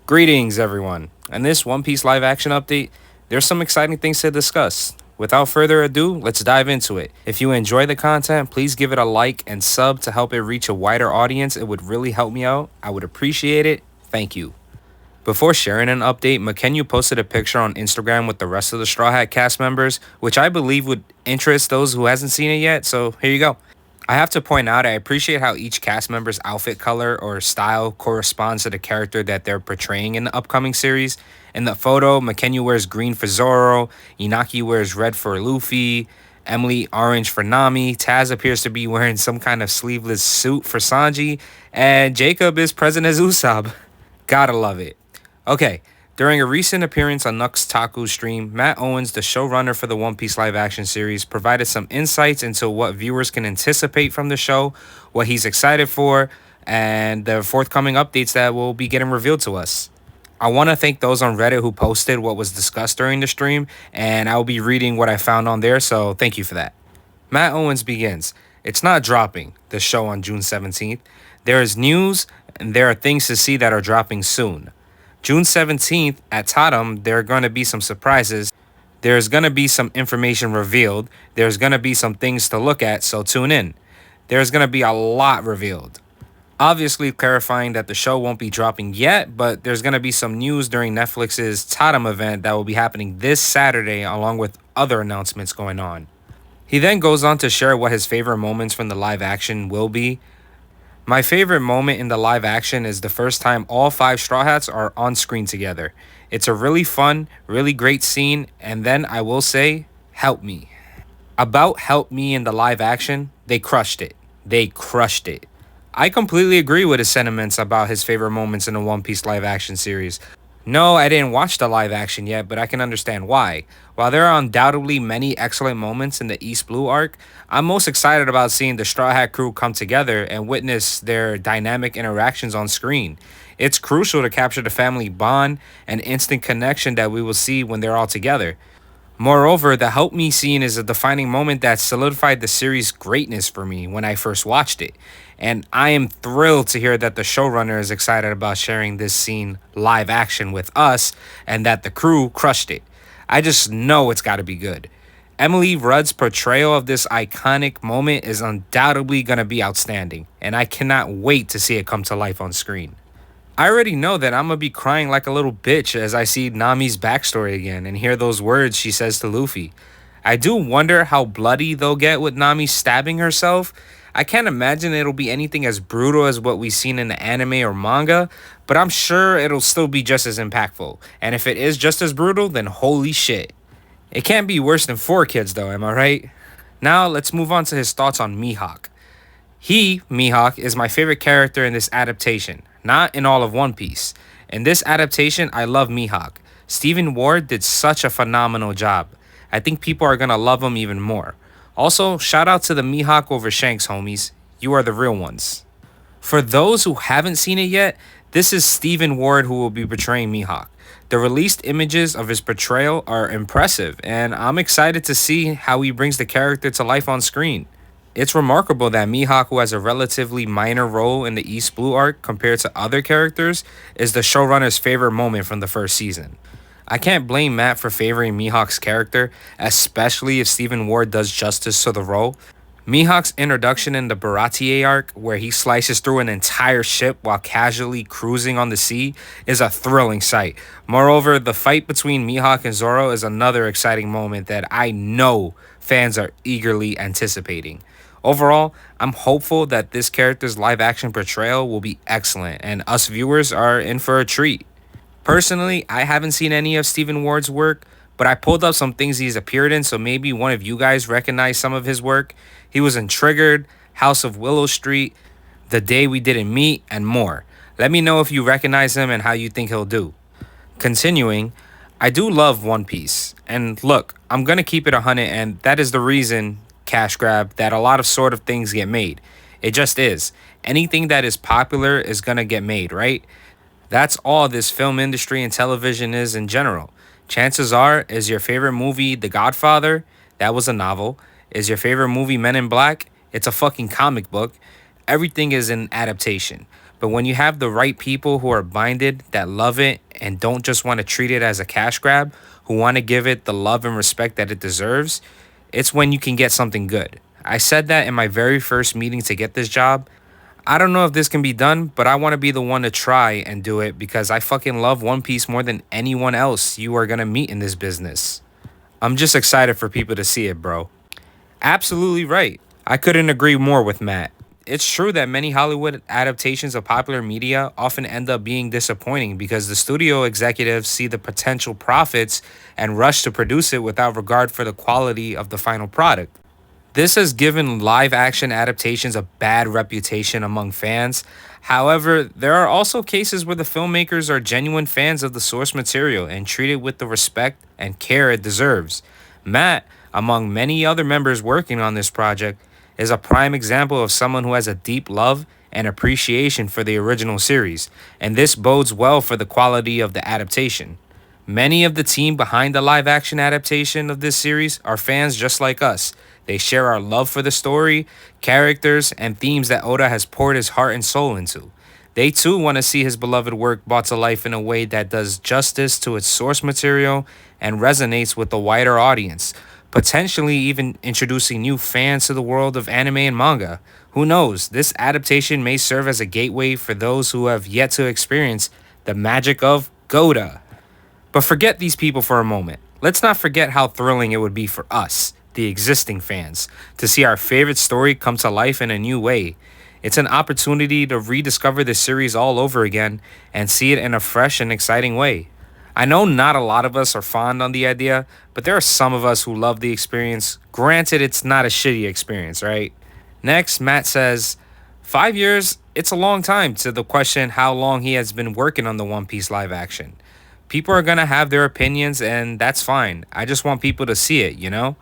Greetings, everyone. In this One Piece live action update, there's some exciting things to discuss. Without further ado, let's dive into it. If you enjoy the content, please give it a like and sub to help it reach a wider audience. It would really help me out. I would appreciate it. Thank you. Before sharing an update, McKenna posted a picture on Instagram with the rest of the Straw Hat cast members, which I believe would interest those who hasn't seen it yet, so here you go. I have to point out, I appreciate how each cast member's outfit color or style corresponds to the character that they're portraying in the upcoming series. In the photo, McKenna wears green for Zoro, Inaki wears red for Luffy, Emily orange for Nami, Taz appears to be wearing some kind of sleeveless suit for Sanji, and Jacob is present as Usopp. Gotta love it. Okay, during a recent appearance on Nux Taku's stream, Matt Owens, the showrunner for the One Piece live action series, provided some insights into what viewers can anticipate from the show, what he's excited for, and the forthcoming updates that will be getting revealed to us. I want to thank those on Reddit who posted what was discussed during the stream, and I will be reading what I found on there, so thank you for that. Matt Owens begins. It's not dropping, the show on June 17th. There is news, and there are things to see that are dropping soon. June 17th at Tatum, there are going to be some surprises. There's going to be some information revealed. There's going to be some things to look at, so tune in. There's going to be a lot revealed. Obviously clarifying that the show won't be dropping yet, but there's going to be some news during Netflix's Tatum event that will be happening this Saturday, along with other announcements going on. He then goes on to share what his favorite moments from the live action will be. My favorite moment in the live action is the first time all 5 Straw Hats are on screen together. It's a really fun, really great scene, and then I will say, help me. About Help Me in the live action, they crushed it. They crushed it. I completely agree with his sentiments about his favorite moments in the One Piece live action series. No, I didn't watch the live action yet, but I can understand why. While there are undoubtedly many excellent moments in the East Blue arc, I'm most excited about seeing the Straw Hat crew come together and witness their dynamic interactions on screen. It's crucial to capture the family bond and instant connection that we will see when they're all together. Moreover, the Help Me scene is a defining moment that solidified the series' greatness for me when I first watched it. And I am thrilled to hear that the showrunner is excited about sharing this scene live action with us and that the crew crushed it. I just know it's got to be good. Emily Rudd's portrayal of this iconic moment is undoubtedly going to be outstanding, and I cannot wait to see it come to life on screen. I already know that I'm going to be crying like a little bitch as I see Nami's backstory again and hear those words she says to Luffy. I do wonder how bloody they'll get with Nami stabbing herself. I can't imagine it'll be anything as brutal as what we've seen in the anime or manga, but I'm sure it'll still be just as impactful. And if it is just as brutal, then holy shit. It can't be worse than 4 Kids though, am I right? Now let's move on to his thoughts on Mihawk. Mihawk, is my favorite character in this adaptation, not in all of One Piece. In this adaptation, I love Mihawk. Stephen Ward did such a phenomenal job. I think people are gonna love him even more. Also, shout out to the Mihawk over Shanks homies. You are the real ones. For those who haven't seen it yet, this is Stephen Ward who will be portraying Mihawk. The released images of his portrayal are impressive, and I'm excited to see how he brings the character to life on screen. It's remarkable that Mihawk, who has a relatively minor role in the East Blue arc compared to other characters, is the showrunner's favorite moment from the first season. I can't blame Matt for favoring Mihawk's character, especially if Stephen Ward does justice to the role. Mihawk's introduction in the Baratier arc, where he slices through an entire ship while casually cruising on the sea, is a thrilling sight. Moreover, the fight between Mihawk and Zoro is another exciting moment that I know fans are eagerly anticipating. Overall, I'm hopeful that this character's live-action portrayal will be excellent, and us viewers are in for a treat. Personally, I haven't seen any of Stephen Ward's work, but I pulled up some things he's appeared in, so maybe one of you guys recognize some of his work. He was in Triggered, House of Willow Street, The Day We Didn't Meet, and more. Let me know if you recognize him and how you think he'll do. Continuing, I do love One Piece. And look, I'm going to keep it 100, and that is the reason, cash grab, that a lot of sort of things get made. It just is. Anything that is popular is going to get made, right? That's all this film industry and television is in general. Chances are, is your favorite movie The Godfather? That was a novel. Is your favorite movie Men in Black? It's a fucking comic book. Everything is an adaptation. But when you have the right people who are minded, that love it, and don't just want to treat it as a cash grab, who want to give it the love and respect that it deserves, it's when you can get something good. I said that in my very first meeting to get this job. I don't know if this can be done, but I want to be the one to try and do it because I fucking love One Piece more than anyone else you are going to meet in this business. I'm just excited for people to see it, bro. Absolutely right. I couldn't agree more with Matt. It's true that many Hollywood adaptations of popular media often end up being disappointing because the studio executives see the potential profits and rush to produce it without regard for the quality of the final product. This has given live action adaptations a bad reputation among fans. However, there are also cases where the filmmakers are genuine fans of the source material and treat it with the respect and care it deserves. Matt, among many other members working on this project, is a prime example of someone who has a deep love and appreciation for the original series, and this bodes well for the quality of the adaptation. Many of the team behind the live action adaptation of this series are fans just like us. They share our love for the story, characters, and themes that Oda has poured his heart and soul into. They too want to see his beloved work brought to life in a way that does justice to its source material and resonates with the wider audience, potentially even introducing new fans to the world of anime and manga. Who knows? This adaptation may serve as a gateway for those who have yet to experience the magic of Goda. But forget these people for a moment. Let's not forget how thrilling it would be for us, the existing fans, to see our favorite story come to life in a new way. It's an opportunity to rediscover the series all over again and see it in a fresh and exciting way. I know not a lot of us are fond on the idea, but there are some of us who love the experience. Granted, it's not a shitty experience, right? Next, Matt says, 5 years, it's a long time to the question how long he has been working on the One Piece live action. People are gonna have their opinions, and that's fine. I just want people to see it, you know?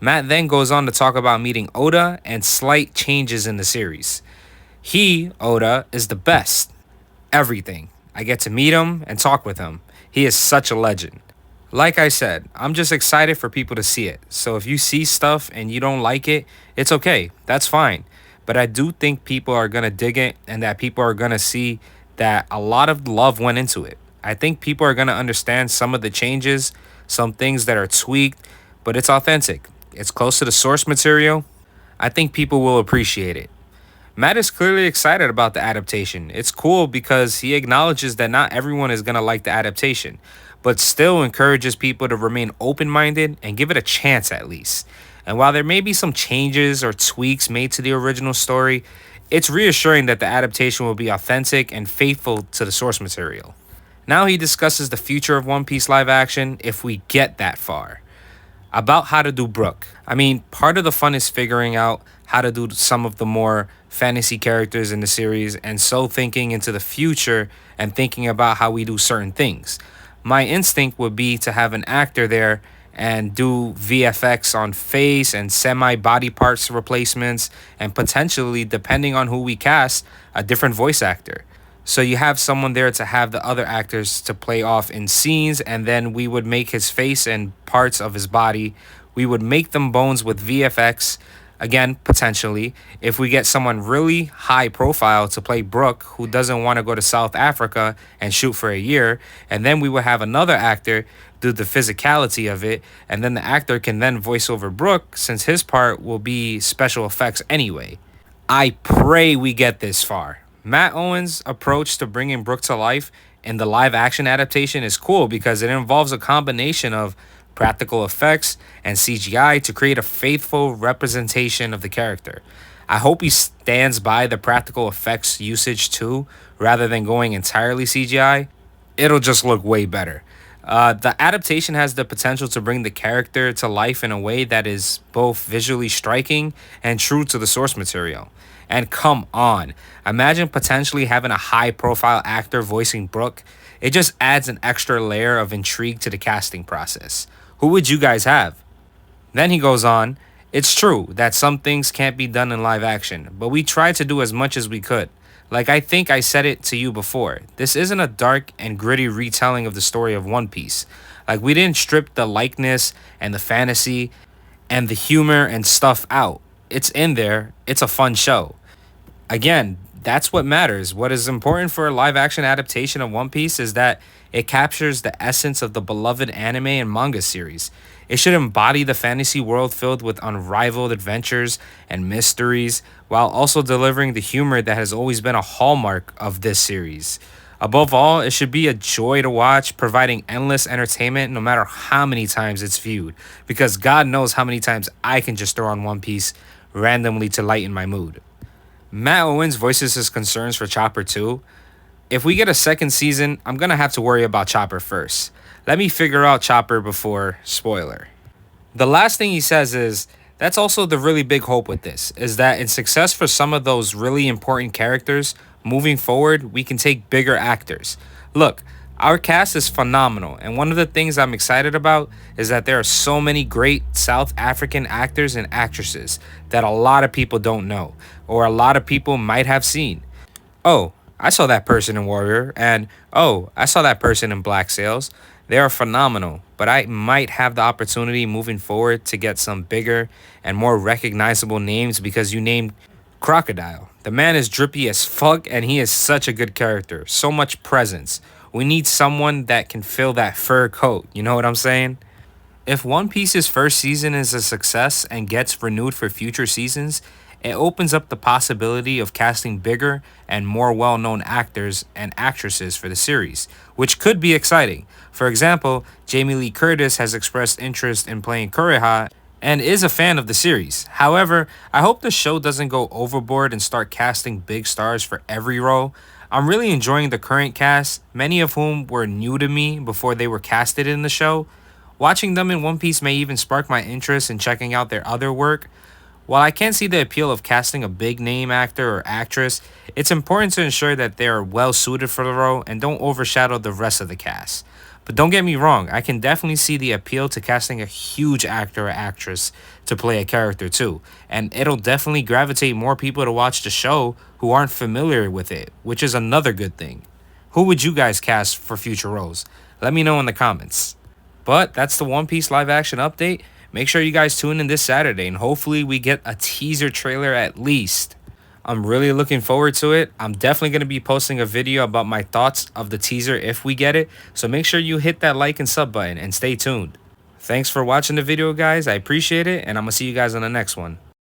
Matt then goes on to talk about meeting Oda and slight changes in the series. He, Oda, is the best. Everything. I get to meet him and talk with him. He is such a legend. Like I said, I'm just excited for people to see it. So if you see stuff and you don't like it, it's okay. That's fine. But I do think people are gonna dig it and that people are gonna see that a lot of love went into it. I think people are gonna understand some of the changes, some things that are tweaked, but it's authentic. It's close to the source material. I think people will appreciate it. Matt is clearly excited about the adaptation. It's cool because he acknowledges that not everyone is going to like the adaptation, but still encourages people to remain open minded and give it a chance at least. And while there may be some changes or tweaks made to the original story, it's reassuring that the adaptation will be authentic and faithful to the source material. Now he discusses the future of One Piece live action if we get that far. About how to do Brook. I mean, part of the fun is figuring out how to do some of the more fantasy characters in the series and so thinking into the future and thinking about how we do certain things. My instinct would be to have an actor there and do VFX on face and semi body parts replacements and potentially, depending on who we cast, a different voice actor. So you have someone there to have the other actors to play off in scenes, and then we would make his face and parts of his body. We would make them bones with VFX. Again, potentially, if we get someone really high profile to play Brook who doesn't want to go to South Africa and shoot for a year, and then we would have another actor do the physicality of it, and then the actor can then voice over Brook since his part will be special effects anyway. I pray we get this far. Matt Owens' approach to bringing Brook to life in the live action adaptation is cool because it involves a combination of practical effects and CGI to create a faithful representation of the character. I hope he stands by the practical effects usage too, rather than going entirely CGI. It'll just look way better. The adaptation has the potential to bring the character to life in a way that is both visually striking and true to the source material. And come on, imagine potentially having a high profile actor voicing Brook. It just adds an extra layer of intrigue to the casting process. Who would you guys have? Then he goes on, it's true that some things can't be done in live action, but we tried to do as much as we could. Like I think I said it to you before, this isn't a dark and gritty retelling of the story of One Piece. Like we didn't strip the likeness and the fantasy and the humor and stuff out. It's in there, it's a fun show. Again, that's what matters. What is important for a live action adaptation of One Piece is that it captures the essence of the beloved anime and manga series. It should embody the fantasy world filled with unrivaled adventures and mysteries, while also delivering the humor that has always been a hallmark of this series. Above all, it should be a joy to watch, providing endless entertainment no matter how many times it's viewed, because God knows how many times I can just throw on One Piece randomly to lighten my mood. Matt Owens voices his concerns for Chopper 2. If we get a second season, I'm gonna have to worry about Chopper first. Let me figure out Chopper before spoiler. The last thing he says is that's also the really big hope with this is that in success for some of those really important characters, moving forward, we can take bigger actors. Look, our cast is phenomenal, and one of the things I'm excited about is that there are so many great South African actors and actresses that a lot of people don't know, or a lot of people might have seen. Oh, I saw that person in Warrior, and oh, I saw that person in Black Sails. They are phenomenal, but I might have the opportunity moving forward to get some bigger and more recognizable names because you named Crocodile. The man is drippy as fuck, and he is such a good character. So much presence. We need someone that can fill that fur coat. You know what I'm saying? If One Piece's first season is a success and gets renewed for future seasons, it opens up the possibility of casting bigger and more well known actors and actresses for the series, which could be exciting. For example, Jamie Lee Curtis has expressed interest in playing Kureha and is a fan of the series. However, I hope the show doesn't go overboard and start casting big stars for every role. I'm really enjoying the current cast, many of whom were new to me before they were casted in the show. Watching them in One Piece may even spark my interest in checking out their other work. While I can't see the appeal of casting a big name actor or actress, it's important to ensure that they are well suited for the role and don't overshadow the rest of the cast. But don't get me wrong, I can definitely see the appeal to casting a huge actor or actress to play a character too, and it'll definitely gravitate more people to watch the show who aren't familiar with it, which is another good thing. Who would you guys cast for future roles? Let me know in the comments. But that's the One Piece live action update. Make sure you guys tune in this Saturday and hopefully we get a teaser trailer at least. I'm really looking forward to it. I'm definitely going to be posting a video about my thoughts of the teaser if we get it. So make sure you hit that like and sub button and stay tuned. Thanks for watching the video, guys. I appreciate it, and I'm going to see you guys on the next one.